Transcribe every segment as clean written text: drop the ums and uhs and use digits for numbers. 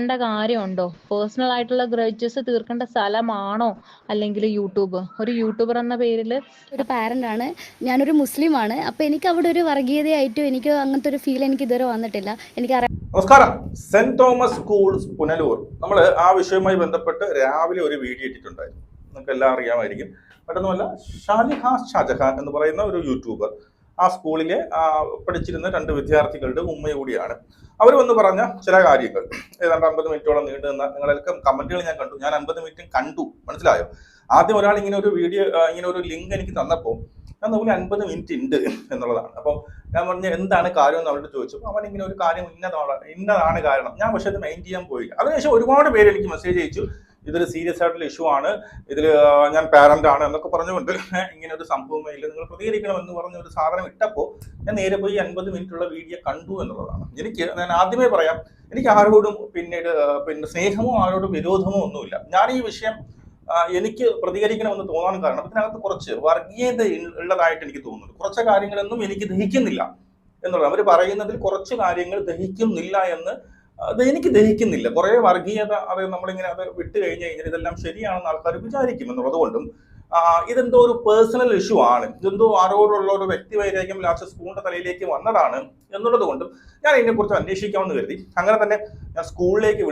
ണ്ട കാര്യമുണ്ടോ? പേഴ്സണൽ ആയിട്ടുള്ള ഗ്രഡ്ജസ് തീർക്കേണ്ട സ്ഥലമാണോ അല്ലെങ്കിൽ യൂട്യൂബ്? ഒരു യൂട്യൂബർ എന്ന പേരിൽ ഒരു പാരന്റ് ആണ്, ഞാനൊരു മുസ്ലിമാണ്. അപ്പോൾ എനിക്ക് അവിടെ ഒരു വർഗീയതയായിട്ടോ എനിക്ക് അങ്ങനത്തെ ഒരു ഫീൽ എനിക്ക് ഇതുവരെ വന്നിട്ടില്ല. എനിക്കറിയാം. നമസ്കാരം. സെന്റ് തോമസ് സ്കൂൾസ് പുനലൂർ, നമ്മൾ ആ വിഷയവുമായി ബന്ധപ്പെട്ട് രാവിലെ ഒരു വീഡിയോ ഇട്ടിട്ടുണ്ടായിരുന്നു. നിങ്ങൾക്ക് എല്ലാം അറിയാമായിരിക്കും. പെട്ടെന്നുമല്ല, ഷാലിഹ ഷാജഹാൻ എന്ന് പറയുന്ന ഒരു യൂട്യൂബർ ആ സ്കൂളിലെ പഠിച്ചിരുന്ന 2 വിദ്യാർത്ഥികളുടെ ഉമ്മ കൂടിയാണ്. അവർ വന്ന് പറഞ്ഞ ചില കാര്യങ്ങൾ ഏതാണ്ട് 50 മിനിറ്റോളം നീണ്ടു നിന്ന നിങ്ങളൊക്കെ കമന്റുകൾ ഞാൻ കണ്ടു. ഞാൻ 50 മിനിറ്റും കണ്ടു, മനസ്സിലായോ? ആദ്യം ഒരാൾ ഇങ്ങനെ ഒരു വീഡിയോ, ഇങ്ങനെ ഒരു ലിങ്ക് എനിക്ക് തന്നപ്പോൾ ഞാൻ നോക്കി 50 മിനിറ്റ് ഉണ്ട് എന്നുള്ളതാണ്. അപ്പോൾ ഞാൻ പറഞ്ഞ എന്താണ് കാര്യം എന്ന് അവരോട് ചോദിച്ചപ്പോൾ അവൻ ഇങ്ങനെ ഒരു കാര്യം ഇന്നതാണ് കാരണം. ഞാൻ പക്ഷേ അത് മൈൻഡ് ചെയ്യാൻ പോയില്ല. അതിനുശേഷം ഒരുപാട് പേര് എനിക്ക് മെസ്സേജ് അയച്ചു, ഇതൊരു സീരിയസ് ആയിട്ടുള്ള ഇഷ്യൂ ആണ്, ഇതിൽ ഞാൻ പാരന്റ് ആണ് എന്നൊക്കെ പറഞ്ഞുകൊണ്ട് ഇങ്ങനെ ഒരു സംഭവമേ ഇല്ല, നിങ്ങൾ പ്രതികരിക്കണം എന്ന് പറഞ്ഞ ഒരു സാധനം ഇട്ടപ്പോൾ ഞാൻ നേരെ പോയി 50 മിനിറ്റുള്ള വീഡിയോ കണ്ടു എന്നുള്ളതാണ്. ഞാൻ ആദ്യമേ പറയാം, എനിക്ക് ആരോടും പിന്നെ സ്നേഹമോ ആരോടും വിരോധമോ ഒന്നുമില്ല. ഞാൻ ഈ വിഷയം എനിക്ക് പ്രതികരിക്കണമെന്ന് തോന്നാൻ കാരണം ഇതിനകത്ത് കുറച്ച് വർഗീയത ഉള്ളതായിട്ട് എനിക്ക് തോന്നുന്നു. കുറച്ച് കാര്യങ്ങളൊന്നും എനിക്ക് ദഹിക്കുന്നില്ല എന്നുള്ളത്. അവർ പറയുന്നതിൽ കുറച്ച് കാര്യങ്ങൾ ദഹിക്കുന്നില്ല എന്ന് എനിക്ക് ദഹിക്കുന്നില്ല. കുറെ വർഗീയത അത് നമ്മളിങ്ങനെ അത് വിട്ട് കഴിഞ്ഞ് കഴിഞ്ഞാൽ ഇതെല്ലാം ശരിയാണെന്ന് ആൾക്കാർ വിചാരിക്കും എന്നുള്ളത് കൊണ്ടും ഇതെന്തോ ഒരു പേഴ്സണൽ ഇഷ്യൂ ആണ്, ഇതെന്തോ ആരോടുള്ള ഒരു വ്യക്തിവൈരാഗ്യം ലാസ്റ്റ് സ്കൂളിന്റെ തലയിലേക്ക് വന്നതാണ് എന്നുള്ളത് കൊണ്ടും ഞാൻ ഇതിനെക്കുറിച്ച് അന്വേഷിക്കാമെന്ന് കരുതി. അങ്ങനെ തന്നെ ഞാൻ സ്കൂളിലേക്ക്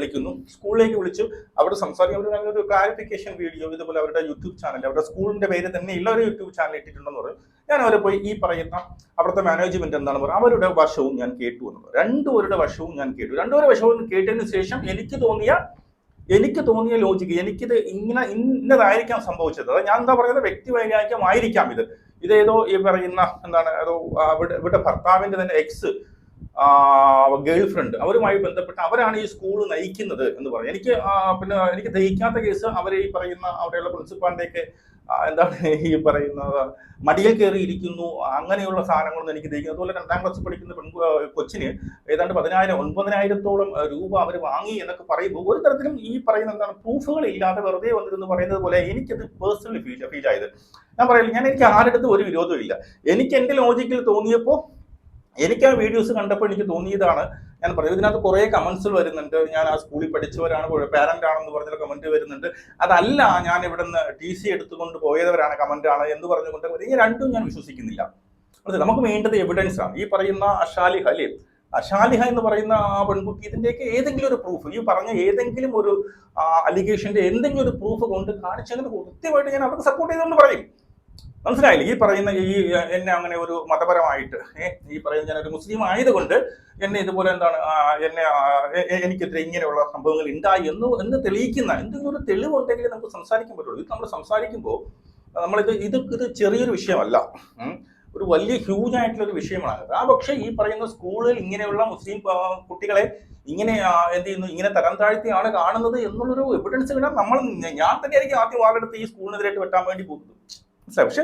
വിളിച്ചു അവിടെ സംസാരിക്കാൻ ഒരു ക്ലാരിഫിക്കേഷൻ വീഡിയോ ഇതുപോലെ അവരുടെ യൂട്യൂബ് ചാനൽ, അവരുടെ സ്കൂളിന്റെ പേര് തന്നെ ഉള്ള ഒരു യൂട്യൂബ് ചാനൽ ഇട്ടിട്ടുണ്ടെന്ന് പറയും. ഞാൻ അവരെ പോയി ഈ പറയുന്ന അവിടുത്തെ മാനേജ്മെന്റ് എന്താണെന്ന് പറയുക അവരുടെ വശവും ഞാൻ കേട്ടു എന്നുള്ളത്. രണ്ടുപേരുടെ വശവും ഞാൻ കേട്ടു. രണ്ടുപേരുടെ വശവും കേട്ടതിന് ശേഷം എനിക്ക് തോന്നിയ ലോജിക്ക്, എനിക്കിത് ഇന്നതായിരിക്കാം സംഭവിച്ചത്. അത് ഞാൻ എന്താ പറയുന്നത്, വ്യക്തിവൈരാഗ്യമായിരിക്കാം ഇത്. ഇതേതോ ഈ പറയുന്ന എന്താണ് ഏതോ ഇവിടെ ഭർത്താവിന്റെ തന്നെ എക്സ് ഗേൾ ഫ്രണ്ട് അവരുമായി ബന്ധപ്പെട്ട് അവരാണ് ഈ സ്കൂൾ നയിക്കുന്നത് എന്ന് പറയും. എനിക്ക് ദഹിക്കാത്ത കേസ് അവർ ഈ പറയുന്ന അവിടെയുള്ള പ്രിൻസിപ്പാളിന്റെയൊക്കെ എന്താണ് ഈ പറയുന്നത് മടിയിൽ കയറി ഇരിക്കുന്നു, അങ്ങനെയുള്ള സാധനങ്ങളൊന്നും എനിക്ക് ദഹിക്കുന്നു. അതുപോലെ 2ാം ക്ലാസ്സിൽ പഠിക്കുന്ന കൊച്ചിന് ഏതാണ്ട് 9,000 രൂപ അവർ വാങ്ങി എന്നൊക്കെ പറയുമ്പോൾ ഒരു തരത്തിലും ഈ പറയുന്ന എന്താണ് പ്രൂഫുകൾ ഇല്ലാതെ വെറുതെ വന്നിരുന്ന് പറയുന്നത് പോലെ എനിക്കത് പേഴ്സണലി ഫീൽ ആയത്. ഞാൻ പറയില്ല, എനിക്ക് ആരുടെ ഒരു വിരോധവും ഇല്ല. എനിക്ക് എൻ്റെ ലോജിക്കിൽ തോന്നിയപ്പോൾ എനിക്ക് ആ വീഡിയോസ് കണ്ടപ്പോൾ എനിക്ക് തോന്നിയതാണ് ഞാൻ പറയും. ഇതിനകത്ത് കുറേ കമന്റ്സ് വരുന്നുണ്ട്, ഞാൻ ആ സ്കൂളിൽ പഠിച്ചവരാണ്, പാരന്റ് ആണെന്ന് പറഞ്ഞ കമന്റ് വരുന്നുണ്ട്. അതല്ല, ഞാൻ ഇവിടുന്ന് TC എടുത്തുകൊണ്ട് പോയവരാണ്, കമന്റ് ആണ് എന്ന് പറഞ്ഞുകൊണ്ട് ഈ രണ്ടും ഞാൻ വിശ്വസിക്കുന്നില്ല. നമുക്ക് വേണ്ടത് എവിഡൻസ് ആണ്. ഈ പറയുന്ന അഷാലിഹ എന്ന് പറയുന്ന ആ പെൺകുട്ടി ഇതിന്റെയൊക്കെ ഏതെങ്കിലും ഒരു പ്രൂഫ്, ഈ പറഞ്ഞ ഏതെങ്കിലും ഒരു അലിഗേഷന്റെ എന്തെങ്കിലും ഒരു പ്രൂഫ് കൊണ്ട് കാണിച്ചതിന് കൃത്യമായിട്ട് ഞാൻ അവർക്ക് സപ്പോർട്ട് ചെയ്തുകൊണ്ട് പറയും. മനസ്സിലായില്ലേ? ഈ പറയുന്ന എന്നെ അങ്ങനെ ഒരു മതപരമായിട്ട് ഈ പറയുന്ന ഞാനൊരു മുസ്ലിം ആയതുകൊണ്ട് എന്നെ ഇതുപോലെ എന്താണ് എനിക്കെതിരെ ഇങ്ങനെയുള്ള സംഭവങ്ങൾ ഉണ്ടായി എന്ന് തെളിയിക്കുന്ന എന്തെങ്കിലും ഒരു തെളിവുണ്ടെങ്കിൽ നമുക്ക് സംസാരിക്കാൻ പറ്റുള്ളൂ. ഇത് നമ്മൾ സംസാരിക്കുമ്പോൾ ഇത് ചെറിയൊരു വിഷയമല്ല, ഒരു വലിയ ഹ്യൂജ് ആയിട്ടുള്ള ഒരു വിഷയമാണ്. പക്ഷേ ഈ പറയുന്ന സ്കൂളിൽ ഇങ്ങനെയുള്ള മുസ്ലിം കുട്ടികളെ ഇങ്ങനെ എന്ത് ചെയ്യുന്നു, ഇങ്ങനെ തരം താഴ്ത്തിയാണ് കാണുന്നത് എന്നുള്ളൊരു എവിഡൻസ് കിട്ടാൻ ഞാൻ തന്നെയായിരിക്കും ആദ്യം വാളെടുത്ത് ഈ സ്കൂളിനെതിരായിട്ട് വെട്ടാൻ വേണ്ടി പോകുന്നത്. പക്ഷെ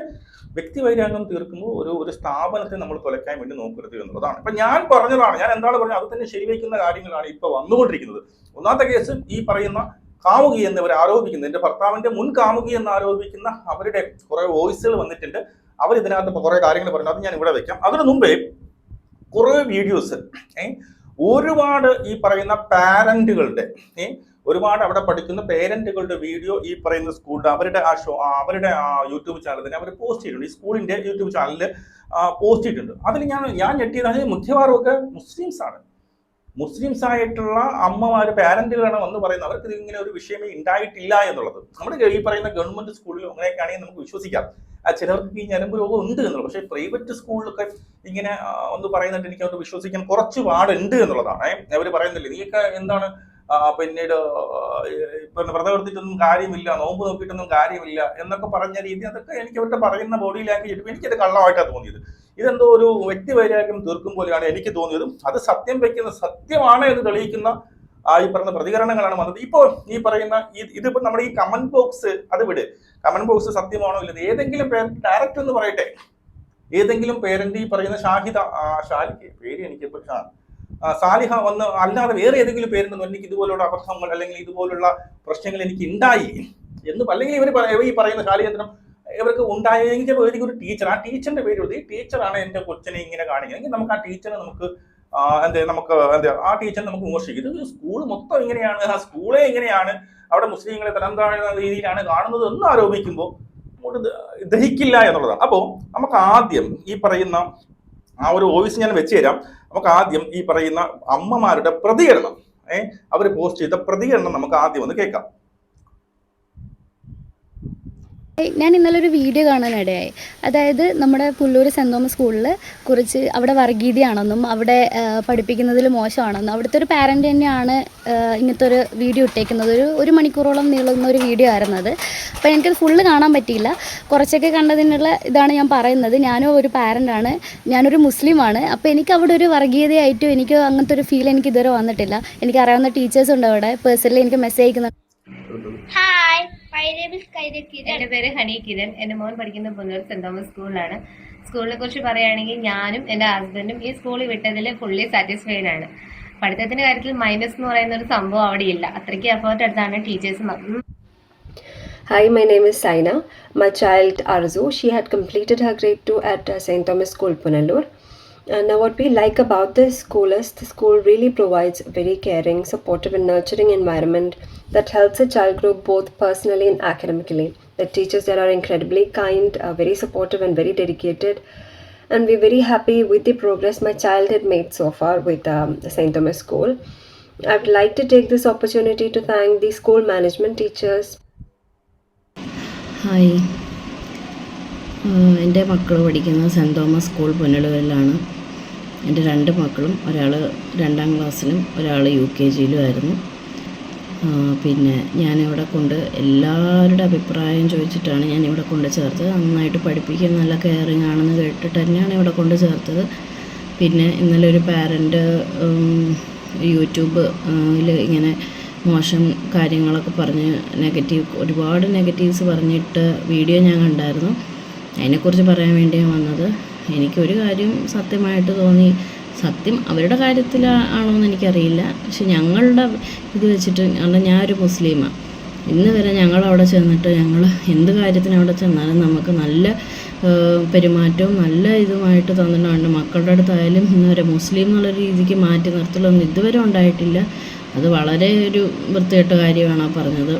വ്യക്തിവൈരാഗ്യം തീർക്കുമ്പോൾ ഒരു സ്ഥാപനത്തെ നമ്മൾ തുലയ്ക്കാൻ വേണ്ടി നോക്കരുത് എന്നുള്ളതാണ്. ഇപ്പൊ ഞാൻ പറഞ്ഞതാണ്, ഞാൻ എന്താണ് പറഞ്ഞത് അത് തന്നെ ശരിവയ്ക്കുന്ന കാര്യങ്ങളാണ് ഇപ്പൊ വന്നുകൊണ്ടിരിക്കുന്നത്. ഒന്നാമത്തെ കേസ് ഈ പറയുന്ന കാമുകി എന്നവർ ആരോപിക്കുന്നത്, എന്റെ ഭർത്താവിന്റെ മുൻ കാമുകി എന്ന് ആരോപിക്കുന്ന അവരുടെ കുറെ വോയിസുകൾ വന്നിട്ടുണ്ട്. അവർ ഇതിനകത്ത് കുറെ കാര്യങ്ങൾ പറഞ്ഞു, അത് ഞാൻ ഇവിടെ വെക്കാം. അതിനു മുമ്പേ കുറെ വീഡിയോസ് ഒരുപാട് ഈ പറയുന്ന പാരന്റുകളുടെ ഒരുപാട് അവിടെ പഠിക്കുന്ന പേരന്റുകളുടെ വീഡിയോ ഈ പറയുന്ന സ്കൂളിന്റെ അവരുടെ യൂട്യൂബ് ചാനൽ തന്നെ അവർ പോസ്റ്റ് ചെയ്തിട്ടുണ്ട്. ഈ സ്കൂളിന്റെ യൂട്യൂബ് ചാനലിൽ പോസ്റ്റ് ചെയ്തിട്ടുണ്ട്. അതിൽ ഞാൻ ഞെട്ടിയത് മിക്കവാറും ഒക്കെ മുസ്ലിംസ് ആയിട്ടുള്ള അമ്മമാര് പാരന്റുകളാണ് വന്ന് പറയുന്നത്. അവർക്ക് ഇങ്ങനെ ഒരു വിഷയമേ ഉണ്ടായിട്ടില്ല എന്നുള്ളത്. നമ്മുടെ ഈ പറയുന്ന ഗവൺമെന്റ് സ്കൂളിലും അങ്ങനെയൊക്കെയാണെങ്കിൽ നമുക്ക് വിശ്വസിക്കാം, ചിലർക്ക് ഈ ഞരമ്പ് രോഗം ഉണ്ട് എന്നുള്ളത്. പക്ഷേ പ്രൈവറ്റ് സ്കൂളിലൊക്കെ ഇങ്ങനെ ഒന്ന് പറയുന്നിട്ട് എനിക്ക് അവർ വിശ്വസിക്കാൻ കുറച്ച് പാടുണ്ട് എന്നുള്ളതാണ്. അവർ പറയുന്നില്ല നീയൊക്കെ എന്താണ് പിന്നീട് വ്രതം എടുത്തിട്ടൊന്നും കാര്യമില്ല, നോമ്പ് നോക്കിയിട്ടൊന്നും കാര്യമില്ല എന്നൊക്കെ പറഞ്ഞ രീതി, അതൊക്കെ എനിക്ക് അവരുടെ പറയുന്ന ബോഡി ലാംഗ്വേജ് ഇട്ടപ്പോൾ എനിക്കത് കള്ളമായിട്ടാണ് തോന്നിയത്. ഇതെന്തോ ഒരു വ്യക്തിവൈരാഗ്യം തീർക്കും പോലെയാണ് എനിക്ക് തോന്നിയതും. അത് സത്യമാണ് എന്ന് തെളിയിക്കുന്ന ഈ പറഞ്ഞ പ്രതികരണങ്ങളാണ് വന്നത്. ഇപ്പോൾ ഈ പറയുന്ന ഇതിപ്പോ നമ്മുടെ ഈ കമന്റ് ബോക്സ് അത് വിട്, കമന്റ് ബോക്സ് സത്യമാണോ ഇല്ലത് ഏതെങ്കിലും പേരന്റ് ഡയറക്റ്റ് എന്ന് പറയട്ടെ, ഏതെങ്കിലും പേരന്റ് ഈ പറയുന്ന ഷാലിക്ക് പേര് എനിക്കിപ്പോ സാലിഹ വന്ന് അല്ലാതെ വേറെ ഏതെങ്കിലും പേരുണ്ടെന്ന് എനിക്ക് ഇതുപോലുള്ള അബദ്ധങ്ങൾ അല്ലെങ്കിൽ ഇതുപോലുള്ള പ്രശ്നങ്ങൾ എനിക്ക് ഉണ്ടായി എന്ന്, അല്ലെങ്കിൽ ഇവർ ഈ പറയുന്ന ഷാലിഹേന്ദ്രൻ ഇവർക്ക് ഉണ്ടായെങ്കിൽ ഒരു ടീച്ചർ, ആ ടീച്ചറിന്റെ പേര് എഴുതി ടീച്ചറാണ് എന്റെ കൊച്ചിനെ ഇങ്ങനെ കാണിക്കുന്നത്, നമുക്ക് ആ ടീച്ചറെ നമുക്ക് എന്താ നമുക്ക് എന്താ ആ ടീച്ചർ നമുക്ക് വിമർശിക്കും. ഇത് സ്കൂൾ മൊത്തം ഇങ്ങനെയാണ്, ആ സ്കൂളെ ഇങ്ങനെയാണ്, അവിടെ മുസ്ലിങ്ങളെ തരം താഴ്ന്ന രീതിയിലാണ് കാണുന്നത് എന്ന് ആരോപിക്കുമ്പോൾ അങ്ങോട്ട് ദഹിക്കില്ല എന്നുള്ളതാണ്. അപ്പോൾ നമുക്ക് ആദ്യം ഈ പറയുന്ന ആ ഒരു വോയിസ് ഞാൻ വെച്ച് തരാം. നമുക്ക് ആദ്യം ഈ പറയുന്ന അമ്മമാരുടെ പ്രതികരണം, അവർ പോസ്റ്റ് ചെയ്ത പ്രതികരണം നമുക്ക് ആദ്യം ഒന്ന് കേൾക്കാം. ഞാൻ ഇന്നലെ ഒരു വീഡിയോ കാണാനിടയായി. അതായത് നമ്മുടെ പുല്ലൂർ സെൻറ് തോമസ് സ്കൂളിൽ കുറിച്ച് അവിടെ വർഗീയതയാണെന്നും അവിടെ പഠിപ്പിക്കുന്നതിൽ മോശമാണെന്നും അവിടുത്തെ ഒരു പാരൻ്റ് തന്നെയാണ് ഇങ്ങനത്തെ ഒരു വീഡിയോ ഇട്ടേക്കുന്നത്. ഒരു മണിക്കൂറോളം നീളുന്ന ഒരു വീഡിയോ ആയിരുന്നത്. അപ്പോൾ എനിക്കത് ഫുള്ള് കാണാൻ പറ്റിയില്ല. കുറച്ചൊക്കെ കണ്ടതിനുള്ള ഇതാണ് ഞാൻ പറയുന്നത്. ഞാനും ഒരു പാരൻ്റാണ്, ഞാനൊരു മുസ്ലിമാണ്. അപ്പോൾ എനിക്ക് അവിടെ ഒരു വർഗീയതയായിട്ടും എനിക്ക് അങ്ങനത്തെ ഒരു ഫീൽ എനിക്ക് ഇതുവരെ വന്നിട്ടില്ല. എനിക്കറിയാവുന്ന ടീച്ചേഴ്സ് ഉണ്ട് അവിടെ, പേഴ്സണലി എനിക്ക് മെസ്സേജ് അയക്കുന്നുണ്ട്. Hi, my name is Kiran. എൻ്റെ പേര് ഹണി കിരൺ. എൻ്റെ മോൻ പഠിക്കുന്ന പുല്ലൂർ സെൻറ് തോമസ് സ്കൂളിലാണ്. സ്കൂളിനെ കുറിച്ച് പറയുകയാണെങ്കിൽ ഞാനും എൻ്റെ ഹസ്ബൻഡും ഈ സ്കൂളിൽ വിട്ടതിൽ ഫുള്ളി സാറ്റിസ്ഫൈഡ് ആണ്. പഠിത്തത്തിന്റെ കാര്യത്തിൽ മൈനസ് എന്ന് പറയുന്ന ഒരു സംഭവം അവിടെ ഇല്ല. അത്രയ്ക്ക് എഫേർട്ട് എടുത്താണ് teachers. Hi, my name is Saina. My child Arzu, she had completed her grade 2 at St. Thomas School, Punalur. And what we like about this school is the school really provides a very caring, supportive and nurturing environment that helps a child grow both personally and academically. The teachers there are incredibly kind, very supportive and very dedicated. And we're very happy with the progress my child had made so far with St. Thomas School. I would like to take this opportunity to thank the school management, teachers. Hi, എൻ്റെ മക്കൾ പഠിക്കുന്നത് cent Thomas school പുനലൂരിലാണ്. എൻ്റെ 2 മക്കളും, ഒരാൾ 2ാം ക്ലാസ്സിലും ഒരാൾ UKG ആയിരുന്നു. പിന്നെ ഞാനിവിടെ കൊണ്ട് എല്ലാവരുടെ അഭിപ്രായം ചോദിച്ചിട്ടാണ് ഞാനിവിടെ കൊണ്ട് ചേർത്തത്. നന്നായിട്ട് പഠിപ്പിക്കും, നല്ല കെയറിങ് ആണെന്ന് കേട്ടിട്ട് തന്നെയാണ് ഇവിടെ കൊണ്ട് ചേർത്തത്. പിന്നെ ഇന്നലെ ഒരു പാരൻ്റ് യൂട്യൂബിൽ ഇങ്ങനെ മോശം കാര്യങ്ങളൊക്കെ പറഞ്ഞ് ഒരുപാട് നെഗറ്റീവ്സ് പറഞ്ഞിട്ട് വീഡിയോ ഞാൻ കണ്ടായിരുന്നു. അതിനെക്കുറിച്ച് പറയാൻ വേണ്ടിയാണ് വന്നത്. എനിക്കൊരു കാര്യം സത്യമായിട്ട് തോന്നി. സത്യം അവരുടെ കാര്യത്തിലാണോയെന്ന് എനിക്കറിയില്ല, പക്ഷെ ഞങ്ങളുടെ ഇത് വെച്ചിട്ട്, കാരണം ഞാനൊരു മുസ്ലിമാണ്, ഇന്ന് വരെ ഞങ്ങളവിടെ ചെന്നിട്ട് ഞങ്ങൾ എന്ത് കാര്യത്തിന് അവിടെ ചെന്നാലും നമുക്ക് നല്ല പെരുമാറ്റവും നല്ല ഇതുമായിട്ട് തന്നിട്ടുണ്ട്. മക്കളുടെ അടുത്തായാലും ഇന്ന് വരെ മുസ്ലിം എന്നുള്ള രീതിക്ക് മാറ്റി നിർത്തലൊന്നും ഇതുവരെ ഉണ്ടായിട്ടില്ല. അത് വളരെ ഒരു വൃത്തികെട്ട കാര്യമാണ് പറഞ്ഞത്.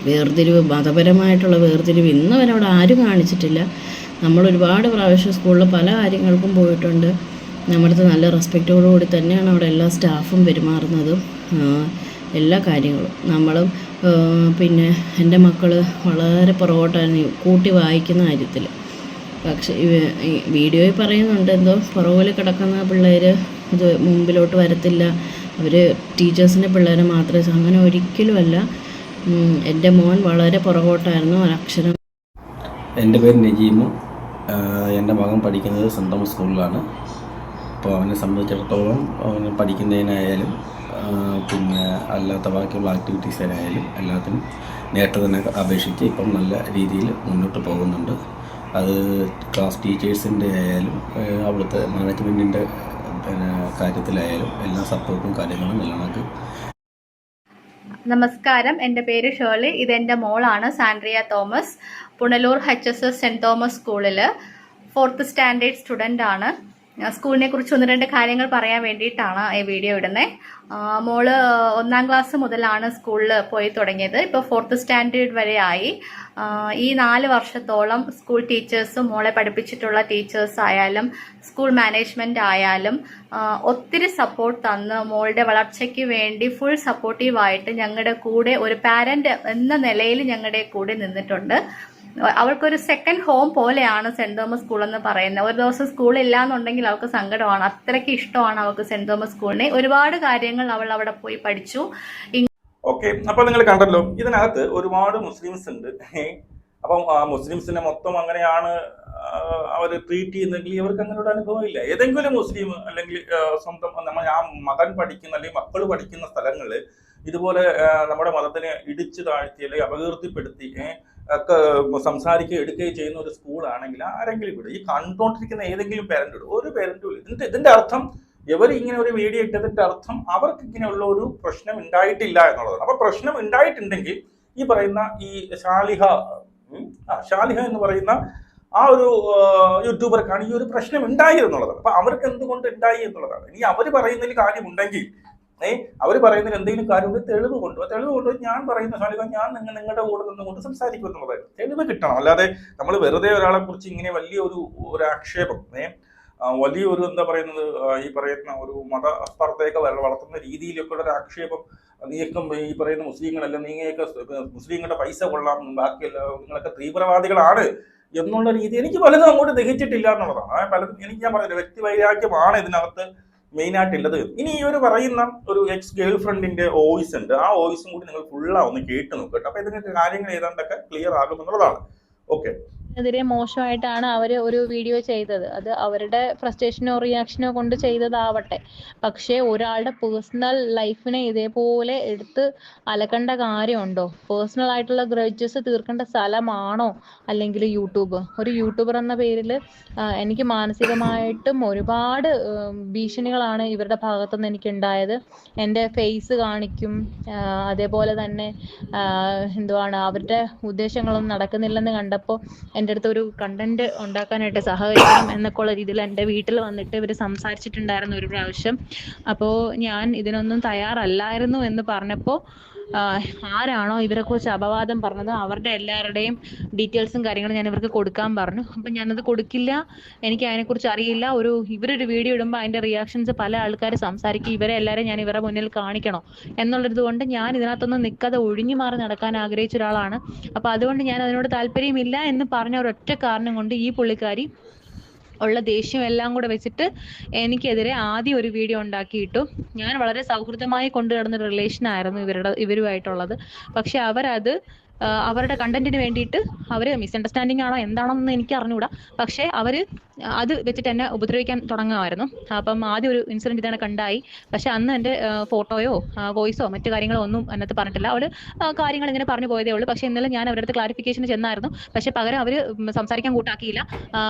വേർതിരിവ്, മതപരമായിട്ടുള്ള വേർതിരിവ് ഇന്ന് വരെ അവിടെ ആരും കാണിച്ചിട്ടില്ല. നമ്മൾ ഒരുപാട് പ്രാവശ്യം സ്കൂളിൽ പല കാര്യങ്ങൾക്കും പോയിട്ടുണ്ട്. നമ്മുടെ അടുത്ത് നല്ല റെസ്പെക്റ്റോടുകൂടി തന്നെയാണ് അവിടെ എല്ലാ സ്റ്റാഫും പെരുമാറുന്നതും എല്ലാ കാര്യങ്ങളും. നമ്മളും പിന്നെ എൻ്റെ മക്കൾ വളരെ പുറകോട്ടായിരുന്നു കൂട്ടി വായിക്കുന്ന കാര്യത്തിൽ. പക്ഷേ ഈ വീഡിയോയിൽ പറയുന്നുണ്ട് എന്തോ പുറകിൽ കിടക്കുന്ന പിള്ളേർ ഇത് മുമ്പിലോട്ട് വരത്തില്ല, അവർ ടീച്ചേഴ്സിൻ്റെ പിള്ളേരെ മാത്രമേ. അങ്ങനെ ഒരിക്കലുമല്ല. എൻ്റെ മോൻ വളരെ പുറകോട്ടായിരുന്നു ഒരക്ഷരം. എൻ്റെ പേര് നജീമു. എൻ്റെ മകൻ പഠിക്കുന്നത് സെൻറ് തോമസ് സ്കൂളിലാണ്. അപ്പോൾ അവനെ സംബന്ധിച്ചിടത്തോളം അവന് പഠിക്കുന്നതിനായാലും പിന്നെ അല്ലാത്ത ബാക്കിയുള്ള ആക്ടിവിറ്റീസിനായാലും എല്ലാത്തിനും നേരത്തെ തന്നെ അപേക്ഷിച്ച് ഇപ്പം നല്ല രീതിയിൽ മുന്നോട്ട് പോകുന്നുണ്ട്. അത് ക്ലാസ് ടീച്ചേഴ്സിൻ്റെ ആയാലും അവിടുത്തെ മാനേജ്മെൻറ്റിൻ്റെ പിന്നെ കാര്യത്തിലായാലും എല്ലാ സപ്പോർട്ടും കാര്യങ്ങളും എല്ലാം നമുക്ക്. നമസ്കാരം, എൻ്റെ പേര് ഷേർലി. ഇതെൻ്റെ മോളാണ്, Sandria Thomas. Punalur HSS saint Thomas സ്കൂളിൽ 4th സ്റ്റാൻഡേർഡ് സ്റ്റുഡൻ്റ് ആണ്. സ്കൂളിനെ കുറിച്ച് 1-2 കാര്യങ്ങൾ പറയാൻ വേണ്ടിയിട്ടാണ് ഈ വീഡിയോ ഇടുന്നത്. മോള് 1ാം ക്ലാസ് മുതലാണ് സ്കൂളിൽ പോയി തുടങ്ങിയത്. ഇപ്പോൾ 4th സ്റ്റാൻഡേർഡ് വരെ ആയി. ഈ 4 വർഷത്തോളം സ്കൂൾ ടീച്ചേഴ്സും മോളെ പഠിപ്പിച്ചിട്ടുള്ള ടീച്ചേഴ്സ് ആയാലും സ്കൂൾ മാനേജ്മെന്റ് ആയാലും ഒത്തിരി സപ്പോർട്ട് തന്ന് മോളുടെ വളർച്ചയ്ക്ക് വേണ്ടി ഫുൾ സപ്പോർട്ടീവായിട്ട് ഞങ്ങളുടെ കൂടെ ഒരു പാരന്റ് എന്ന നിലയിൽ ഞങ്ങളുടെ കൂടെ നിന്നിട്ടുണ്ട്. അവൾക്കൊരു സെക്കൻഡ് ഹോം പോലെയാണ് സെന്റ് തോമസ് സ്കൂൾ എന്ന് പറയുന്നത്. ഒരു ദിവസം സ്കൂളില്ല എന്നുണ്ടെങ്കിൽ അവൾക്ക് സങ്കടമാണ്. അത്രയ്ക്ക് ഇഷ്ടമാണ് അവൾക്ക് സെന്റ് തോമസ് സ്കൂളിനെ. ഒരുപാട് കാര്യങ്ങൾ അവൾ അവിടെ പോയി പഠിച്ചു. ഓക്കെ, അപ്പൊ നിങ്ങൾ കണ്ടല്ലോ, ഇതിനകത്ത് ഒരുപാട് മുസ്ലിംസ് ഉണ്ട്. അപ്പം മുസ്ലിംസിനെ മൊത്തം അങ്ങനെയാണ് അവർ ട്രീറ്റ് ചെയ്യുന്നെങ്കിൽ ഇവർക്ക് അങ്ങനെ ഒരു അനുഭവം ഇല്ല. ഏതെങ്കിലും മുസ്ലിം അല്ലെങ്കിൽ സ്വന്തം ആ മകൻ പഠിക്കുന്ന അല്ലെങ്കിൽ മക്കൾ പഠിക്കുന്ന സ്ഥലങ്ങളിൽ ഇതുപോലെ നമ്മുടെ മതത്തിനെ ഇടിച്ചു താഴ്ത്തി അല്ലെങ്കിൽ അപകീർത്തിപ്പെടുത്തി ഒക്കെ സംസാരിക്കുകയും എടുക്കുകയും ചെയ്യുന്ന ഒരു സ്കൂളാണെങ്കിൽ ആരെങ്കിലും ഇവിടെ ഈ കണ്ടുകൊണ്ടിരിക്കുന്ന ഏതെങ്കിലും പേരന്റ് ഇടും. ഒരു പേരന്റും ഇല്ല. ഇതിന്റെ അർത്ഥം ഇവർ ഇങ്ങനെ ഒരു വീഡിയോ ഇട്ടതിന്റെ അർത്ഥം അവർക്ക് ഇങ്ങനെയുള്ള ഒരു പ്രശ്നം ഉണ്ടായിട്ടില്ല എന്നുള്ളതാണ്. അപ്പൊ പ്രശ്നം ഉണ്ടായിട്ടുണ്ടെങ്കിൽ ഈ പറയുന്ന ഈ ഷാലിഹ എന്ന് പറയുന്ന ആ ഒരു യൂട്യൂബർക്കാണ് ഈ ഒരു പ്രശ്നം ഉണ്ടായി എന്നുള്ളതാണ്. അപ്പൊ അവർക്ക് എന്തുകൊണ്ട് ഉണ്ടായി എന്നുള്ളതാണ്. ഇനി അവർ പറയുന്നതിൽ കാര്യമുണ്ടെങ്കിൽ അവർ പറയുന്നതിൽ എന്തെങ്കിലും കാര്യമുണ്ട് തെളിവ് കൊണ്ടുപോയി ഞാൻ പറയുന്ന ഷാലിക ഞാൻ നിങ്ങളുടെ കൂടെ നിന്നുകൊണ്ട് സംസാരിക്കും എന്നുള്ളതായിരുന്നു. തെളിവ് കിട്ടണം. അല്ലാതെ നമ്മൾ വെറുതെ ഒരാളെ കുറിച്ച് ഇങ്ങനെ വലിയൊരു ആക്ഷേപം വലിയൊരു എന്താ പറയുന്നത് ഈ പറയുന്ന ഒരു മതസ്പർദ്ധയൊക്കെ വളർത്തുന്ന രീതിയിലൊക്കെ ഉള്ള ഒരു ആക്ഷേപം, നീക്കം ഈ പറയുന്ന മുസ്ലിങ്ങളല്ല, നീങ്ങയൊക്കെ മുസ്ലിങ്ങളുടെ പൈസ കൊള്ളാം, ബാക്കിയല്ല നിങ്ങളൊക്കെ തീവ്രവാദികളാണ് എന്നുള്ള രീതി എനിക്ക് പലതും അങ്ങോട്ട് ദഹിച്ചിട്ടില്ല എന്നുള്ളതാണ്. പലതും എനിക്ക് ഞാൻ പറഞ്ഞില്ല, വ്യക്തി വൈരാഗ്യമാണ് ഇതിനകത്ത് മെയിൻ ആയിട്ടുള്ളത്. ഇനി ഈ ഒരു പറയുന്ന ഒരു എക്സ് ഗേൾ ഫ്രണ്ടിന്റെ വോയിസ് ഉണ്ട്, ആ വോയിസും കൂടി നിങ്ങൾ ഫുള്ളാ ഒന്ന് കേട്ട് നോക്കട്ടെ. അപ്പൊ ഇതിനൊക്കെ കാര്യങ്ങൾ ഏതാണ്ടൊക്കെ ക്ലിയർ ആകുമെന്നുള്ളതാണ്. ഓക്കെ. എതിരെ മോശമായിട്ടാണ് അവർ ഒരു വീഡിയോ ചെയ്തത്. അത് അവരുടെ ഫ്രസ്ട്രേഷനോ റിയാക്ഷനോ കൊണ്ട് ചെയ്തതാവട്ടെ. പക്ഷേ ഒരാളുടെ പേഴ്സണൽ ലൈഫിനെ ഇതേപോലെ എടുത്ത് അലക്കേണ്ട കാര്യമുണ്ടോ? പേഴ്സണൽ ആയിട്ടുള്ള ഗ്രഡ്ജസ് തീർക്കേണ്ട സ്ഥലമാണോ അല്ലെങ്കിൽ യൂട്യൂബ്? ഒരു യൂട്യൂബർ എന്ന പേരിൽ എനിക്ക് മാനസികമായിട്ടും ഒരുപാട് ഭീഷണികളാണ് ഇവരുടെ ഭാഗത്തുനിന്ന് എനിക്ക് ഉണ്ടായത്. എൻ്റെ ഫേസ് കാണിക്കും, അതേപോലെ തന്നെ എന്തുവാണ് അവരുടെ ഉദ്ദേശങ്ങളൊന്നും നടക്കുന്നില്ലെന്ന് കണ്ടപ്പോൾ എൻ്റെ അടുത്ത് ഒരു കണ്ടന്റ് ഉണ്ടാക്കാനായിട്ട് സഹകരിക്കണം എന്നൊക്കെ ഉള്ള രീതിയിൽ എൻ്റെ വീട്ടിൽ വന്നിട്ട് ഇവർ സംസാരിച്ചിട്ടുണ്ടായിരുന്നു ഒരു പ്രാവശ്യം. അപ്പോൾ ഞാൻ ഇതിനൊന്നും തയ്യാറല്ലായിരുന്നു എന്ന് പറഞ്ഞപ്പോൾ ആരാണോ ഇവരെക്കുറിച്ച് അപവാദം പറഞ്ഞത് അവരുടെ എല്ലാവരുടെയും ഡീറ്റെയിൽസും കാര്യങ്ങളും ഞാൻ ഇവർക്ക് കൊടുക്കാൻ പറഞ്ഞു. അപ്പം ഞാനത് കൊടുക്കില്ല, എനിക്ക് അതിനെക്കുറിച്ച് അറിയില്ല. ഇവരൊരു വീഡിയോ ഇടുമ്പോൾ അതിൻ്റെ റിയാക്ഷൻസ് പല ആൾക്കാർ സംസാരിക്കും, ഇവരെ എല്ലാവരും ഞാൻ ഇവരുടെ മുന്നിൽ കാണിക്കണോ എന്നുള്ളത് കൊണ്ട് ഞാൻ ഇതിനകത്തൊന്നും നിൽക്കാതെ ഒഴിഞ്ഞു മാറി നടക്കാൻ ആഗ്രഹിച്ച ഒരാളാണ്. അപ്പോൾ അതുകൊണ്ട് ഞാൻ അതിനോട് താല്പര്യമില്ല എന്ന് പറഞ്ഞ ഒരൊറ്റ കാരണം കൊണ്ട് ഈ പുള്ളിക്കാരി ഉള്ള ദേഷ്യം എല്ലാം കൂടെ വെച്ചിട്ട് എനിക്കെതിരെ ആദ്യം ഒരു വീഡിയോ ഉണ്ടാക്കിയിട്ടു. ഞാൻ വളരെ സൗഹൃദമായി കൊണ്ടു നടന്ന റിലേഷനായിരുന്നു ഇവരുമായിട്ടുള്ളത്. പക്ഷെ അവരത് അവരുടെ കണ്ടന്റിന് വേണ്ടിയിട്ട് അവർ മിസ്അണ്ടർസ്റ്റാൻഡിങ് ആണോ എന്താണെന്ന് എനിക്ക് അറിഞ്ഞുകൂടാ, പക്ഷേ അവർ അത് വെച്ചിട്ട് എന്നെ ഉപദ്രവിക്കാൻ തുടങ്ങുമായിരുന്നു. അപ്പം ആദ്യം ഒരു ഇൻസിഡൻറ്റ് ഇതാണ് കണ്ടായി. പക്ഷെ അന്ന് എൻ്റെ ഫോട്ടോയോ വോയിസോ മറ്റു കാര്യങ്ങളോ ഒന്നും അതിനകത്ത് പറഞ്ഞിട്ടില്ല. അവർ കാര്യങ്ങൾ ഇങ്ങനെ പറഞ്ഞു പോയതേ ഉള്ളൂ. പക്ഷേ ഇന്നലെ ഞാൻ അവരുടെ അടുത്ത് ക്ലാരിഫിക്കേഷന് ചെന്നായിരുന്നു. പക്ഷേ പകരം അവർ സംസാരിക്കാൻ കൂട്ടാക്കിയില്ല.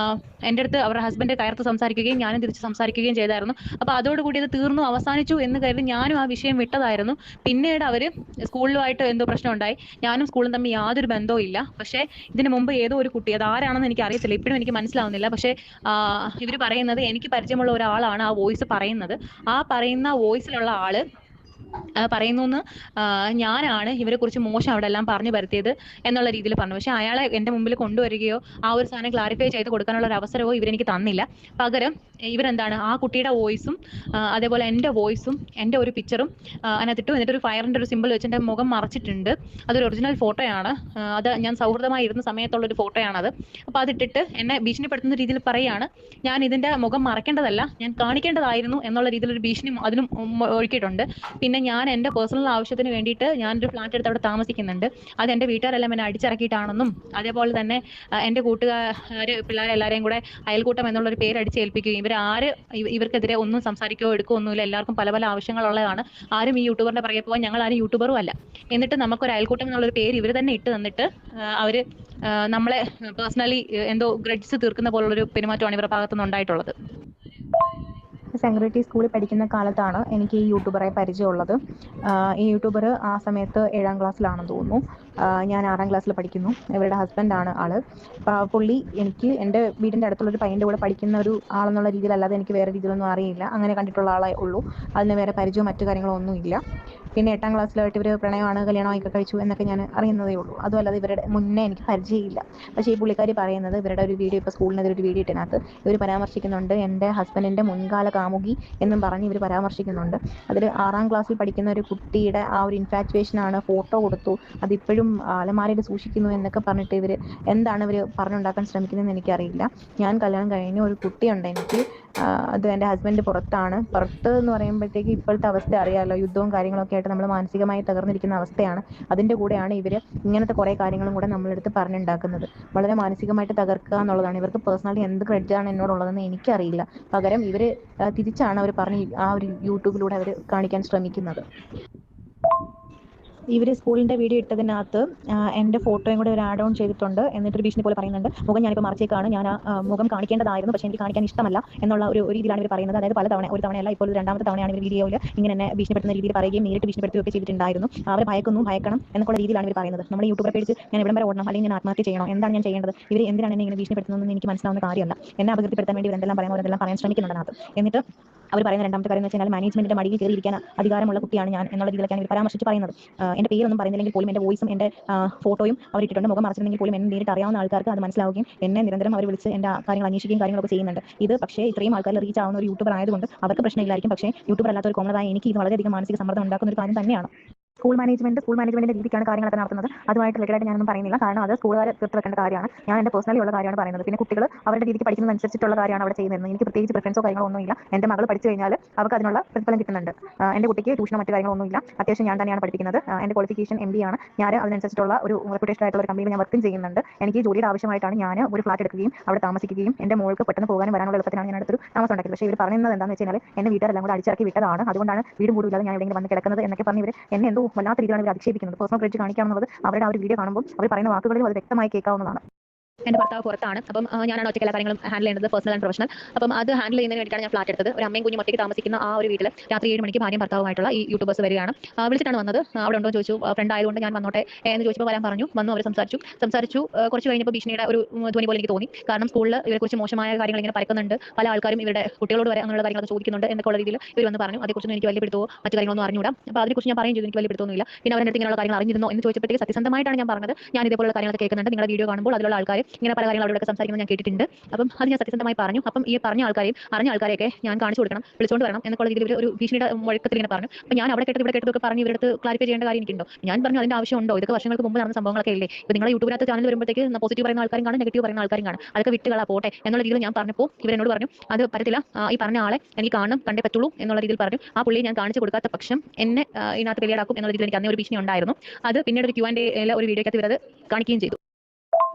എൻ്റെ അടുത്ത് അവരുടെ ഹസ്ബൻഡ് കയർത്ത് സംസാരിക്കുകയും ഞാനും തിരിച്ച് സംസാരിക്കുകയും ചെയ്തായിരുന്നു. അപ്പോൾ അതോടുകൂടി അത് തീർന്നു അവസാനിച്ചു എന്ന് കരുതി ഞാനും ആ വിഷയം വിട്ടതായിരുന്നു. പിന്നീട് അവർ സ്കൂളിലുമായിട്ട് എന്തോ പ്രശ്നം ഉണ്ടായി. ഞാനും സ്കൂളും തമ്മിൽ യാതൊരു ബന്ധവും ഇല്ല. പക്ഷേ ഇതിന് മുമ്പ് ഏതോ ഒരു കുട്ടി, അത് ആരാണെന്ന് എനിക്ക് അറിയത്തില്ല, ഇപ്പോഴും എനിക്ക് മനസ്സിലാവുന്നില്ല. പക്ഷേ ഇവർ പറയുന്നത് എനിക്ക് പരിചയമുള്ള ഒരാളാണ് ആ വോയിസ് പറയുന്നത്. ആ പറയുന്ന വോയിസിലുള്ള ആള് പറയുന്നു ഞാനാണ് ഇവരെ കുറിച്ച് മോശം അവിടെ എല്ലാം പറഞ്ഞു വരുത്തിയത് എന്നുള്ള രീതിയിൽ പറഞ്ഞു. പക്ഷെ അയാളെ എൻ്റെ മുമ്പിൽ കൊണ്ടുവരികയോ ആ ഒരു സാധനം ക്ലാരിഫൈ ചെയ്ത് കൊടുക്കാനുള്ള ഒരു അവസരമോ ഇവരെനിക്ക് തന്നില്ല. പകരം ഇവരെന്താണ് ആ കുട്ടിയുടെ വോയിസും അതേപോലെ എൻ്റെ വോയിസും എൻ്റെ ഒരു പിക്ചറും അതിനകത്തിട്ടു. എന്നിട്ടൊരു ഫയറിൻ്റെ ഒരു സിമ്പിൾ വെച്ച് എൻ്റെ മുഖം മറച്ചിട്ടുണ്ട്. അതൊരു ഒറിജിനൽ ഫോട്ടോയാണ്. അത് ഞാൻ സൗഹൃദമായി ഇരുന്ന സമയത്തുള്ളൊരു ഫോട്ടോയാണത്. അപ്പോൾ അതിട്ടിട്ട് എന്നെ ഭീഷണിപ്പെടുത്തുന്ന രീതിയിൽ പറയുകയാണ് ഞാൻ ഇതിൻ്റെ മുഖം മറക്കേണ്ടതല്ല, ഞാൻ കാണിക്കേണ്ടതായിരുന്നു എന്നുള്ള രീതിയിലൊരു ഭീഷണി അതിനും ഒഴുക്കിയിട്ടുണ്ട്. പിന്നെ ഞാൻ എൻ്റെ പേഴ്സണൽ ആവശ്യത്തിന് വേണ്ടിയിട്ട് ഞാനൊരു ഫ്ലാറ്റ് എടുത്ത് അവിടെ താമസിക്കുന്നുണ്ട്. അത് എൻ്റെ വീട്ടുകാരെല്ലാം എന്നെ അടിച്ചിറക്കിയിട്ടാണെന്നും അതേപോലെ തന്നെ എൻ്റെ കൂട്ടുകാർ പിള്ളേരെല്ലാവരെയും കൂടെ അയൽക്കൂട്ടം എന്നുള്ളൊരു പേര് അടിച്ചേൽപ്പിക്കുകയും ഇവർക്കെതിരെ ഒന്നും സംസാരിക്കുകയോ എടുക്കുകയോ ഒന്നുമില്ല. എല്ലാവർക്കും പല പല ആവശ്യങ്ങളുള്ളതാണ്. ആരും ഈ യൂട്യൂബറിൻ്റെ പറയുക പോകാൻ ഞങ്ങൾ ആരും യൂട്യൂബറും അല്ല. എന്നിട്ട് നമുക്കൊരു അയൽക്കൂട്ടം എന്നുള്ളൊരു പേര് ഇവർ തന്നെ ഇട്ട് തന്നിട്ട് അവർ നമ്മളെ പേഴ്സണലി എന്തോ ഗ്രഡ്സ് തീർക്കുന്ന പോലുള്ളൊരു പെരുമാറ്റമാണ് ഇവരുടെ ഭാഗത്തുനിന്ന് ഉണ്ടായിട്ടുള്ളത്. സെൻഗ്രിറ്റി സ്കൂളിൽ പഠിക്കുന്ന കാലത്താണ് എനിക്ക് ഈ യൂട്യൂബറെ പരിചയമുള്ളത്. ഈ യൂട്യൂബർ ആ സമയത്ത് 7ാം ക്ലാസ്സിലാണെന്ന് തോന്നുന്നു. ഞാൻ 6ാം ക്ലാസ്സിൽ പഠിക്കുന്നു. ഇവരുടെ ഹസ്ബൻഡാണ് ആൾ. പുള്ളി എനിക്ക് എൻ്റെ വീടിൻ്റെ അടുത്തുള്ളൊരു പയ്യൻ്റെ കൂടെ പഠിക്കുന്ന ഒരു ആളെന്നുള്ള രീതിയിലല്ലാതെ എനിക്ക് വേറെ രീതിയിലൊന്നും അറിയില്ല. അങ്ങനെ കണ്ടിട്ടുള്ള ആളെ ഉള്ളൂ. അതിന് വേറെ പരിചയമോ മറ്റു കാര്യങ്ങളോ ഒന്നുമില്ല. പിന്നെ 8ാം ക്ലാസ്സിലായിട്ട് ഇവർ പ്രണയമാണ്, കല്യാണമൊക്കെ കഴിച്ചു എന്നൊക്കെ ഞാൻ അറിയുന്നതേ ഉള്ളൂ. അതുമല്ലാതെ ഇവരുടെ മുന്നേ എനിക്ക് പരിചയമില്ല. പക്ഷേ ഈ പുള്ളിക്കാരി പറയുന്നത് ഇവരുടെ ഒരു വീഡിയോ, ഇപ്പോൾ സ്കൂളിനെതിരെ ഒരു വീഡിയോ ഇട്ടതിനകത്ത് ഇവർ പരാമർശിക്കുന്നുണ്ട് എൻ്റെ ഹസ്ബൻഡിൻ്റെ മുൻകാല കാമുകി എന്നും പറഞ്ഞ് ഇവർ പരാമർശിക്കുന്നുണ്ട്. അതിൽ 6ാം ക്ലാസ്സിൽ പഠിക്കുന്ന ഒരു കുട്ടിയുടെ ആ ഒരു ഇൻഫാക്ച്വേഷനാണ്, ഫോട്ടോ കൊടുത്തു, അതിപ്പോഴും അലമാരയിൽ സൂക്ഷിക്കുന്നു എന്നൊക്കെ പറഞ്ഞിട്ട് ഇവർ എന്താണ് ഇവർ പറഞ്ഞുണ്ടാക്കാൻ ശ്രമിക്കുന്നതെന്ന് എനിക്കറിയില്ല. ഞാൻ കല്യാണം കഴിഞ്ഞ ഒരു കുട്ടിയുണ്ട് എനിക്ക്. അത് എൻ്റെ ഹസ്ബൻഡ് പുറത്താണ്. പുറത്ത് എന്ന് പറയുമ്പോഴത്തേക്ക് ഇപ്പോഴത്തെ അവസ്ഥ അറിയാമല്ലോ, യുദ്ധവും കാര്യങ്ങളൊക്കെ ആയിട്ട് നമ്മൾ മാനസികമായി തകർന്നിരിക്കുന്ന അവസ്ഥയാണ്. അതിൻ്റെ കൂടെയാണ് ഇവർ ഇങ്ങനത്തെ കുറേ കാര്യങ്ങളും കൂടെ നമ്മളെടുത്ത് പറഞ്ഞുണ്ടാക്കുന്നത്. വളരെ മാനസികമായിട്ട് തകർക്കുക എന്നുള്ളതാണ്. ഇവർക്ക് പേഴ്സണലി എന്ത് ക്രെഡിറ്റാണ് എന്നോടുള്ളതെന്ന് എനിക്കറിയില്ല. പകരം ഇവർ തിരിച്ചാണ് അവർ പറഞ്ഞ് ആ ഒരു യൂട്യൂബിലൂടെ അവർ കാണിക്കാൻ ശ്രമിക്കുന്നത്. ഇവർ സ്കൂളിൻ്റെ വീഡിയോ ഇട്ടതിനകത്ത് എൻ്റെ ഫോട്ടോയും കൂടെ ഒരു ആഡ് ഓൺ ചെയ്തിട്ടുണ്ട്. എന്നിട്ടൊരു ഭീഷണി പോലെ പറയുന്നുണ്ട്, മുഖം ഞാനിപ്പോൾ മറച്ചേക്കാണ്, ഞാൻ ആ മുഖം കാണിക്കേണ്ടതായിരുന്നു, പക്ഷേ എനിക്ക് കാണിക്കാൻ ഇഷ്ടമല്ല എന്നുള്ള ഒരു രീതിയിലാണ് ഇവർ പറയുന്നത്. അതായത് പല തവണ, ഒരു തവണയല്ല, ഇപ്പോൾ രണ്ടാമത്തെ തവണയാണ് ഇവർ വീഡിയോയിൽ ഇങ്ങനെ എന്നെ ഭീഷണിപ്പെടുത്തുന്ന രീതിയിൽ പറയുകയും നേരിട്ട് ഭീഷണിപ്പെടുത്തുകയൊക്കെ ചെയ്തിട്ടുണ്ടായിരുന്നു. അവരെ ഭയക്കണം എന്നൊക്കെ രീതിയിലാണ് ഇവർ പറയുന്നത്. നമ്മുടെ യൂട്യൂബർ പേജ് ഞാൻ എവിടം വരെ ഓടണം, അല്ലെങ്കിൽ ഞാൻ ആത്മഹത്യ ചെയ്യണോ, എന്താണ് ഞാൻ ചെയ്യേണ്ടത്, ഇവർ എന്തിനാണ് എന്നെ ഇങ്ങനെ ഭീഷണിപ്പെടുത്തുന്നതെന്ന് എനിക്ക് മനസ്സിലാവുന്ന കാര്യമല്ല. എന്നെ അപകീർത്തിപ്പെടുത്താൻ വേണ്ടി ഇവരെന്തെല്ലാം പറയുമ്പോൾ അവരെല്ലാം പറയാൻ ശ്രമിക്കുന്നുണ്ട്. എന്നിട്ട് അവർ പറയുന്ന രണ്ടാമത്തെ കാര്യം എന്ന് വെച്ചാൽ മാനേജ്മെന്റിന്റെ മടിയിൽ കയറിയിരിക്കാൻ അധികാരമുള്ള കുട്ടിയാണ് ഞാൻ എന്നുള്ള രീതിയിലൊക്കെയാണ് ഇവർ പരാമർശിച്ച് പറയുന്നത്. എൻ്റെ പേരൊന്നും പറയുന്നില്ലെങ്കിൽ പോലും എൻ്റെ വോയിസും എൻ്റെ ഫോട്ടോയും അവർ ഇട്ടിട്ടുണ്ട്. മുഖം മറച്ചിട്ടുണ്ടെങ്കിൽ പോലും എന്നെ നേരിട്ട് അറിയാവുന്ന ആൾക്കാർക്ക് അത് മനസ്സിലാവുകയും എന്നെ നിരന്തരം അവർ വിളിച്ച് എൻ്റെ കാര്യങ്ങൾ അന്വേഷിക്കുകയും കാര്യങ്ങളൊക്കെ ചെയ്യുന്നുണ്ട്. ഇത് പക്ഷേ ഇത്രയും ആൾക്കാർ റീച്ച് ആവുന്ന ഒരു യൂട്യൂബർ ആയതുകൊണ്ട് അവർക്ക് പ്രശ്നമില്ലായിരിക്കും. പക്ഷേ യൂട്യൂബർ അല്ലാത്ത ഒരു കോമണറായ എനിക്ക് ഇത് വളരെയധികം മാനസിക സമ്മർദ്ദം ഉണ്ടാക്കുന്ന ഒരു കാര്യം തന്നെയാണ്. സ്കൂൾ മാനേജ്മെന്റിന്റെ രീതിക്കാണ് കാര്യങ്ങളൊക്കെ നടത്തുന്നത്. അതുമായിട്ട് റിലേറ്റഡ് ഞാനൊന്നും പറയുന്നില്ല, കാരണം അത് സ്കൂളുകാർ തീർത്ത് വെക്കേണ്ട കാര്യമാണ്. ഞാൻ എൻ്റെ പേഴ്സണലി ഉള്ള കാര്യമാണ് പറയുന്നത്. പിന്നെ കുട്ടികൾ അവരുടെ രീതിക്ക് പഠിക്കുന്നതനുസരിച്ചിട്ടുള്ള കാര്യമാണ് അവിടെ ചെയ്യുന്നത്. എനിക്ക് പ്രത്യേകിച്ച് പ്രിഫറൻസോ കാര്യങ്ങളോ ഒന്നുമില്ല. എൻ്റെ മകൾ പഠിച്ചു കഴിഞ്ഞാൽ അവർക്ക് അതിനുള്ള പ്രതിഫലം കിട്ടുന്നുണ്ട്. എൻ്റെ കുട്ടിക്ക് ട്യൂഷനോ മറ്റു കാര്യങ്ങളൊന്നുമില്ല. അത്യാവശ്യം ഞാൻ തന്നെയാണ് പഠിപ്പിക്കുന്നത്. എൻ്റെ ക്വാളിഫിക്കേഷൻ MBA ആണ്. ഞാൻ അതിനനുസരിച്ചിട്ടുള്ള ഒരു റെപ്യൂട്ടേഷൻ ആയിട്ടുള്ള ഒരു കമ്പനിയിൽ ഞാൻ വർക്കും ചെയ്യുന്നുണ്ട്. എനിക്ക് ജോലിയുടെ ആവശ്യമായിട്ടാണ് ഞാൻ ഒരു ഫ്ലാറ്റ് എടുക്കുകയും അവിടെ താമസിക്കുകയും എൻ്റെ മോൾക്ക് പെട്ടെന്ന് പോകാനും വരാനുള്ള എളുപ്പത്തിനാണ് ഞാൻ അടുത്തൊരു താമസം ഉണ്ടാക്കിയത്. പക്ഷേ ഇവർ പറയുന്നത് എന്താണെന്ന് വെച്ചാൽ എന്നെ വീട്ടുകാരെല്ലാം കൂടെ അടിച്ചിറക്കി വിട്ടതാണ്, അതുകൊണ്ടാണ് വീടും കൂടില്ലാതെ ഞാൻ എവിടെയെങ്കിലും വന്ന് കിടക്കുന്നത് എന്നൊക്കെ പറഞ്ഞ് ഇവർ എന്നെ എന്തോ വല്ലാത്ത രീതിയിലാണ് ഇവർ അധിക്ഷേപിക്കുന്നത്. പേഴ്സണൽ ക്രെഡിറ്റ് കാണിക്കാവുന്നത് അവരുടെ ആ ഒരു വീഡിയോ കാണുമ്പോൾ അവർ പറയുന്ന വാക്കുകളിൽ അത് വ്യക്തമായി കേൾക്കാവുന്നതാണ്. എൻ്റെ ഭർത്താവ് പുറത്താണ്. അപ്പം ഞാനാണ് ഒറ്റയ്ക്ക് എല്ലാ കാര്യങ്ങളും ഹാൻഡിൽ ചെയ്യുന്നത്, പേഴ്സണൽ ആൻഡ് പ്രൊഫഷണൽ. അപ്പം അത് ഹാൻഡിൽ ചെയ്യുന്നതിന് വേണ്ടിയിട്ടാണ് ഞാൻ ഫ്ലാറ്റ് എടുത്തത്. ഒരു അമ്മയും കുഞ്ഞും ഒറ്റയ്ക്ക് താമസിക്കുന്ന ആ ഒരു വീട്ടിൽ രാത്രി 7 മണിക്ക് ഭാര്യയും ഭർത്താവുമായിട്ടുള്ള ഈ യൂട്യൂബേഴ്സ് വരികയാണ്. വിളിച്ചിട്ടാണ് വന്നത്. അവിടെ ഉണ്ടോ ചോദിച്ചു. ഫ്രണ്ട് ആയതുകൊണ്ട് ഞാൻ വന്നോട്ടെ എന്ന് ചോദിച്ചപ്പോൾ വരാൻ പറഞ്ഞു. വന്നു, അവർ സംസാരിച്ചു. കുറച്ച് കഴിഞ്ഞപ്പോൾ ഭീഷണിയുടെ ഒരു ധ്വനി പോലെ എനിക്ക് തോന്നി. കാരണം സ്കൂളിൽ ഇവരെക്കുറിച്ച് മോശമായ കാര്യങ്ങൾ ഇങ്ങനെ പരക്കുന്നുണ്ട്, പല ആൾക്കാരും ഇവരുടെ കുട്ടികളോട് വരെ അങ്ങനെയുള്ള കാര്യങ്ങളൊക്കെ ചോദിക്കുന്നുണ്ട് എന്നൊക്കെ ഉള്ള രീതിയിൽ ഇവർ വന്ന് പറഞ്ഞു. അതേക്കുറിച്ചൊന്നും എനിക്ക് വലിയ പിടുത്തമോ മറ്റു കാര്യങ്ങളൊന്നും അറിഞ്ഞൂടാ. അപ്പോൾ അതിനെക്കുറിച്ച് ഞാൻ പറയുകയും ചെയ്തു, എനിക്ക് വലിയ പിടുത്തമൊന്നുമില്ല. പിന്നെ അവരുടെ ഇങ്ങനെയുള്ള കാര്യങ്ങൾ അറിഞ്ഞിരുന്നോ എന്ന് ചോദിച്ചപ്പോഴത്തേക്ക് സത്യസന്ധമായിട്ടാണ് ഞാൻ പറഞ്ഞത്, ഞാൻ ഇതേപോലുള്ള കാര്യങ്ങളൊക്കെ കേൾക്കുന്നുണ്ട്, നിങ്ങളുടെ വീഡിയോ കാണുമ്പോൾ അതിലുള്ള ആൾക്കാർ ഇങ്ങനെ പല കാര്യങ്ങൾ അവരോടൊക്കെ സംസാരിക്കുന്നത് ഞാൻ കേട്ടിട്ടുണ്ട്. അപ്പം അത് ഞാൻ സത്യസന്ധമായി പറഞ്ഞു. അപ്പം ഈ പറഞ്ഞ ആൾക്കാരെയും അറിഞ്ഞ ആൾക്കാരെയൊക്കെ ഞാൻ കാണിച്ചു കൊടുക്കണം, വിളിച്ചുകൊണ്ട് വരണം എന്നൊക്കെ രീതിയിൽ ഒരു ഭീഷണിയുടെ മുഴക്കത്തിൽ ഇങ്ങനെ പറഞ്ഞു. അപ്പം ഞാൻ അവിടെ കേട്ടത് ഇവിടെ കേട്ടതൊക്കെ പറഞ്ഞ് ഇവരുടെ ക്ലാരിഫൈ ചെയ്യേണ്ട കാര്യം എനിക്കുണ്ടോ? ഞാൻ പറഞ്ഞു അതിന്റെ ആവശ്യമുണ്ടോ? ഇതൊക്കെ വർഷങ്ങൾക്ക് മുമ്പ് നടന്ന സംഭവങ്ങളൊക്കെ ഇല്ലേ? ഇപ്പോൾ നിങ്ങളുടെ യൂട്യൂബിനകത്ത് ചാനൽ വരുമ്പോഴത്തേക്ക് പോസിറ്റീവ് പറയുന്ന ആൾക്കാരും കാണും, നെഗറ്റീവ് പറയുന്ന ആൾക്കാരും കാണും. അതൊക്കെ വിട്ടുകളാ പോട്ടെ എന്നുള്ള രീതിയിൽ ഞാൻ പറഞ്ഞപ്പോൾ ഇവരെന്നോട് പറഞ്ഞു അത് പറ്റത്തില്ല, ഈ പറഞ്ഞ ആളെ എനിക്ക് കാണണം, കണ്ടേ പറ്റുള്ളൂ എന്നുള്ള രീതിയിൽ പറഞ്ഞു. ആ പുള്ളിയെ ഞാൻ കാണിച്ചു കൊടുക്കാത്ത പക്ഷം എന്നെ ഇതിനകത്ത് വലിയാടാക്കും എന്നുള്ള രീതിയിൽ എനിക്ക് അന്നേ ഒരു ഭീഷണി ഉണ്ടായിരുന്നു. അത് പിന്നീട് ഒരു Q&A ഒരു വീഡിയോക്കകത്ത് ഇവരത് കാണിക്കുകയും ചെയ്തു.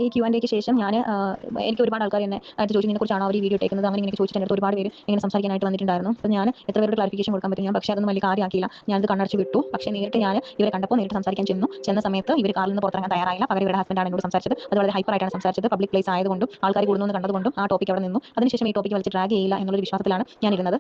ഈ Q&Aക്ക് ശേഷം ഞാൻ എനിക്ക് ഒരുപാട് ആൾക്കാർ എന്നെ ആയിട്ട് ചോദിച്ചു, ഇതിനെക്കുറിച്ചാണ് അവർ വീഡിയോ ഇട്ടേക്കുന്നത്, അങ്ങനെ ഇങ്ങനെ ചോദിച്ചിട്ട് എൻ്റെ ഒരുപാട് പേര് ഇങ്ങനെ സംസാരിക്കാനായിട്ട് വന്നിട്ടുണ്ടായിരുന്നു. അപ്പോൾ ഞാൻ എത്ര പേരുടെ ക്ലാരിഫിക്കേഷൻ കൊടുക്കാൻ പറ്റും, ഞാൻ പക്ഷേ അതൊന്നും വലിയ കാര്യമാക്കിയില്ല. ഞാനത് കണ്ണടച്ച് വിട്ടു. പക്ഷേ നേരിട്ട് ഞാൻ ഇവരെ കണ്ടപ്പോൾ നേരിട്ട് സംസാരിക്കാൻ ചെന്ന സമയത്ത് ഇവർ കാറിൽ നിന്ന് പുറത്തിറങ്ങാൻ തയ്യാറായില്ല. പകരം ഇവരുടെ ഹസ്ബൻഡാണ് എന്നോട് സംസാരിച്ചത്. അത് വളരെ ഹൈപ്പറായിട്ടാണ് സംസാരിച്ചത്. പബ്ലിക് പ്ലേസ് ആയതുകൊണ്ടും ആൾക്കാർ കൂടുന്നു കണ്ടതുകൊണ്ടും ആ ടോപ്പിക് അവിടെ നിന്നു. അതിനുശേഷം ഈ ടോപ്പിക്ക് വലിച്ച് ഡ്രാഗ് ചെയ്യില്ല എന്നുള്ളൊരു വിശ്വാസത്തിലാണ് ഞാൻ ഇരുന്നത്.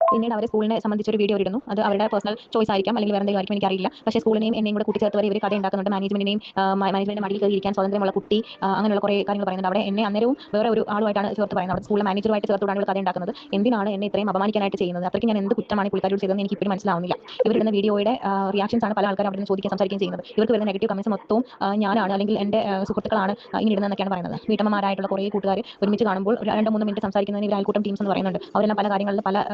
പിന്നീട് അവർ സ്കൂളിനെ സംബന്ധിച്ചൊരു വീഡിയോ ഇടുന്നു. അത് അവരുടെ പേഴ്സണൽ ചോയ്സ് ആയിരിക്കാം, അല്ലെങ്കിൽ വേറെ എന്തെങ്കിലും ആയിരിക്കും, എനിക്കറിയില്ല. പക്ഷേ സ്കൂളിനെയും എന്നെയും കൂടെ കൂട്ടിച്ചേർത്ത് വരെ ഇവർ കഥ ഉണ്ടാക്കുന്നുണ്ട്. മാനേജ്മെന്റിന്റെ മടിയിൽ കയറിയിരിക്കാൻ സ്വാതന്ത്ര്യമുള്ള കുട്ടി, അങ്ങനെയുള്ള കുറേ കാര്യങ്ങൾ പറയുന്നുണ്ട്. അവിടെ എന്നെ അന്നേരവും വേറെ ഒരു ആളുമായിട്ടാണ് ചേർത്ത് പറയുന്നത്. അവിടെ സ്കൂളിലെ മാനേജറുമായിട്ട് ചേർത്തുകൊണ്ടാണ് കഥ ഉണ്ടാക്കുന്നത്. എന്തിനാണ് എന്നെ ഇത്രയും അപമാനിക്കാനായിട്ട് ചെയ്യുന്നത്? അത്രയ്ക്ക് ഞാൻ എന്ത് കുറ്റമാണ് പുള്ളിക്കാരോട് ചെയ്തതെന്ന് എനിക്ക് ഇപ്പോഴും മനസ്സിലാവുന്നില്ല. ഇവരുടെ വീഡിയോയുടെ റിയാക്ഷൻസ് ആണ് പല ആൾക്കാരും അവിടെ നിന്ന് ചോദിക്കാൻ സംസാരിക്കുകയും ചെയ്യുന്നത്. ഇവർക്ക് വരുന്ന നെഗറ്റീവ് കമന്റ്സ് മൊത്തവും ഞാനാണ് അല്ലെങ്കിൽ എൻ്റെ സുഹൃത്തുക്കളാണ് ഇങ്ങനെ ഇടുന്നതെന്നൊക്കെയാണ് പറയുന്നത്. വീട്ടമ്മമാരായിട്ടുള്ള കുറേ കൂട്ടുകാർ ഒരുമിച്ച് കാണുമ്പോൾ 2-3 മിനിറ്റ് സംസാരിക്കുന്നതിന് ഇവർ അയൽക്കൂട്ടം ടീംസ് എന്ന് പറയുന്നുണ്ട്. അവരെല്ലാം പല കാര്യങ്ങളിൽ പല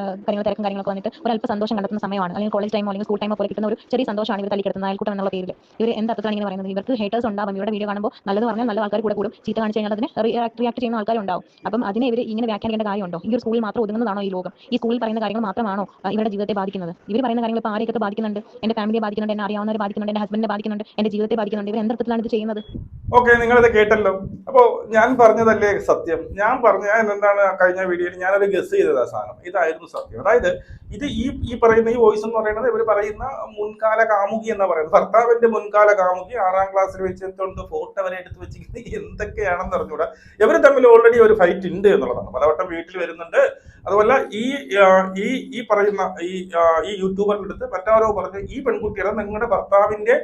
തിരക്കും കാര്യങ്ങളൊക്കെ വന്നിട്ട് ഒരല്പ സന്തോഷം കണ്ടെത്തുന്ന സമയമാണ്, അല്ലെങ്കിൽ കോളേജ് ടൈമോ അല്ലെങ്കിൽ സ്കൂൾ ടൈമോ പോലെ കിട്ടുന്ന ഒരു ചെറിയ സന്തോഷമാണ് ഇവർ തല്ലിക്കിടത്തുന്ന അയൽക്കൂട്ടം എന്നുള്ള പേരിൽ. ഇവർ എന്ത് അർത്ഥത്തിലാണ് ഇങ്ങനെ പറയുന്നത്? ഇവർക്ക് ഹേറ്റേഴ്സ് ഉണ്ടാവും. ഇവരുടെ വീഡിയോ കാണുമ്പോൾ നല്ലത് പറഞ്ഞാൽ നല്ല ആൾക്കാർ കൂടെ കൂടും, ചീത്ത കാണിച്ച് കഴിഞ്ഞാൽ അതിനെ റിയാക്ട് ചെയ്യുന്ന ആൾക്കാരുണ്ടാവും. അപ്പം അതിനെ ഇവർ ഇങ്ങനെ വ്യാഖ്യാനിക്കേണ്ട കാര്യമുണ്ടോ? ഈ ഒരു സ്കൂളിൽ മാത്രം ഒതുങ്ങുന്നതാണോ ഈ ലോകം? ഈ സ്കൂളിൽ പറയുന്ന കാര്യങ്ങൾ മാത്രമാണോ ഇവരുടെ ജീവിതത്തെ ബാധിക്കുന്നത്? ഇവർ പറയുന്ന കാര്യങ്ങൾ ഇപ്പോൾ ആരെയൊക്കെ ബാധിക്കുന്നുണ്ട്? എൻ്റെ ഫാമിലിയെ ബാധിക്കുന്നുണ്ട്, എന്നെ അറിയാവുന്നവരെ ബാധിക്കുന്നുണ്ട്, എൻ്റെ ഹസ്ബൻഡിനെ ബാധിക്കുന്നുണ്ട്, എൻ്റെ ജീവിതത്തെ ബാധിക്കുന്നുണ്ട്. ഇവർ എന്തർത്ഥത്തിലാണ് ഇത് ചെയ്യുന്നത്? ഓക്കെ, നിങ്ങളിത് കേട്ടല്ലോ. അപ്പോൾ ഞാൻ പറഞ്ഞതല്ലേ സത്യം? ഞാൻ എന്താണ് കഴിഞ്ഞ വീഡിയോയിൽ ഞാനത് ഗസ് ചെയ്തത് ആ സാധനം ഇതായിരുന്നു സത്യം. അതായത് ഇത് ഈ പറയുന്ന ഈ വോയിസ് എന്ന് പറയുന്നത് ഇവർ പറയുന്ന മുൻകാല കാമുകി എന്നാ പറയുന്നത്. ഭർത്താവിന്റെ മുൻകാല കാമുകി 6ാം ക്ലാസ്സിൽ വെച്ചിട്ടുണ്ട്, ഫോട്ടോ വരെ എടുത്ത് വെച്ചിരിക്കുന്നത് എന്തൊക്കെയാണെന്ന് അറിഞ്ഞൂടാ. ഇവർ തമ്മിൽ ഓൾറെഡി ഒരു ഫൈറ്റ് ഉണ്ട് എന്നുള്ളതാണ്. പലവട്ടം വീട്ടിൽ വരുന്നുണ്ട്. അതുപോലെ ഈ പറയുന്ന ഈ യൂട്യൂബറിന്റെ അടുത്ത് മറ്റാരോ പറഞ്ഞ് ഈ പെൺകുട്ടിയുടെ നിങ്ങളുടെ ഭർത്താവിന്റെ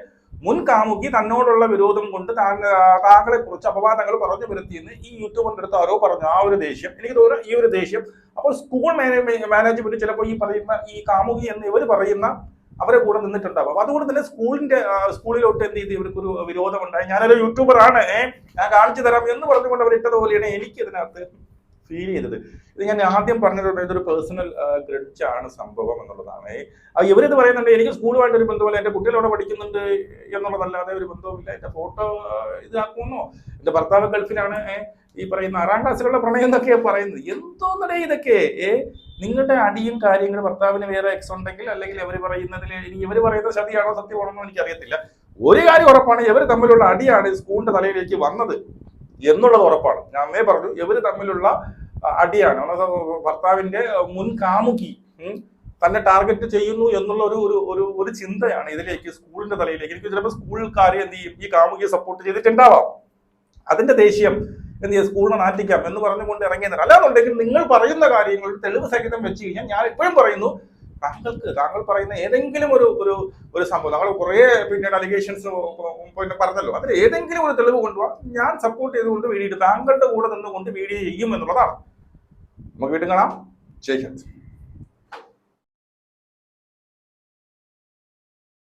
മുൻ കാമുകി തന്നോടുള്ള വിരോധം കൊണ്ട് താങ്കളെ കുറിച്ച് അപവാദങ്ങൾ പറഞ്ഞു വരുത്തിയെന്ന് ഈ യൂട്യൂബറിന്റെ അടുത്ത് ആരോ പറഞ്ഞു. ആ ഒരു ദേഷ്യം എനിക്ക് തോന്നുന്നു, ഈ ഒരു ദേഷ്യം. അപ്പോൾ സ്കൂൾ മാനേജ്മെന്റ് ചിലപ്പോൾ ഈ പറയുന്ന ഈ കാമുകി എന്ന് ഇവർ പറയുന്ന അവരെ കൂടെ നിന്നിട്ടുണ്ടാവും. അപ്പൊ അതുകൊണ്ട് തന്നെ സ്കൂളിലോട്ട് എന്ത് ചെയ്ത് ഇവർക്കൊരു വിരോധം ഉണ്ടായി. ഞാനൊരു യൂട്യൂബറാണ്, ഞാൻ കാണിച്ചു തരാം എന്ന് പറഞ്ഞുകൊണ്ട് അവർ ഇട്ടതുപോലെയാണ് എനിക്ക് ഇതിനകത്ത് ഫീൽ ചെയ്തത്. ഇത് ഞാൻ ആദ്യം പറഞ്ഞത് ഇതൊരു പേഴ്സണൽ ഗ്രഡ്ജ് ആണ് സംഭവം എന്നുള്ളതാണ്. ഇവരിത് പറയുന്നുണ്ട് എനിക്ക് സ്കൂളുമായിട്ട് ഒരു ബന്ധമില്ല, എൻ്റെ കുട്ടികളവിടെ പഠിക്കുന്നുണ്ട് എന്നുള്ളതല്ലാതെ ഒരു ബന്ധവുമില്ല, എൻ്റെ ഫോട്ടോ ഇതാക്കുമെന്നോ, എൻ്റെ ഭർത്താവ് ഗൾഫിലാണ്, ഈ പറയുന്ന 6ാം ക്ലാസ്സിലുള്ള പ്രണയം എന്നൊക്കെയാണ് പറയുന്നത്. എന്തോന്നടേ ഇതൊക്കെ? നിങ്ങളുടെ അടിയും കാര്യങ്ങളും ഭർത്താവിന് വേറെ എക്സ് ഉണ്ടെങ്കിൽ അല്ലെങ്കിൽ ഇവർ പറയുന്നതിൽ ഇവർ പറയുന്നത് ശരിയാണോ സത്യമാണോ എന്ന് എനിക്കറിയത്തില്ല. ഒരു കാര്യം ഉറപ്പാണ്, ഇവർ തമ്മിലുള്ള അടിയാണ് സ്കൂളിന്റെ തലയിലേക്ക് വന്നത് എന്നുള്ളത് ഉറപ്പാണ്. ഞാൻ അന്നേ പറഞ്ഞു ഇവർ തമ്മിലുള്ള അടിയാണ്. ഭർത്താവിന്റെ മുൻ കാമുകി തന്നെ ടാർഗറ്റ് ചെയ്യുന്നു എന്നുള്ള ഒരു ചിന്തയാണ് ഇതിലേക്ക്, സ്കൂളിന്റെ തലയിലേക്ക്. എനിക്ക് ചിലപ്പോൾ സ്കൂളുകാർ എന്ത് ചെയ്യും, ഈ കാമുകിയെ സപ്പോർട്ട് ചെയ്തിട്ടുണ്ടാവാം. അതിന്റെ ദേഷ്യം എന്ത് ചെയ്യും, സ്കൂളിനെ നാറ്റിക്കാം എന്ന് പറഞ്ഞുകൊണ്ട് ഇറങ്ങിയതാണ്. അല്ലാന്നുണ്ടെങ്കിൽ നിങ്ങൾ പറയുന്ന കാര്യങ്ങൾ തെളിവ് സഹിതം വെച്ച് കഴിഞ്ഞാൽ, ഞാൻ ഇപ്പോഴും പറയുന്നു, താങ്കൾ പറയുന്ന ഏതെങ്കിലും ഒരു സംഭവം, താങ്കൾ കുറെ പിന്നീട് അലിഗേഷൻസ് പിന്നെ പറഞ്ഞല്ലോ, അതിൽ ഏതെങ്കിലും ഒരു തെളിവ് കൊണ്ടുപോകാം, ഞാൻ സപ്പോർട്ട് ചെയ്തുകൊണ്ട് വീഡിയോ, താങ്കളുടെ കൂടെ നിന്നുകൊണ്ട് വീഡിയോ ചെയ്യും എന്നുള്ളതാണ്. നമുക്ക് വീണ്ടും കാണാം. ജയ് ഹിന്ദ്.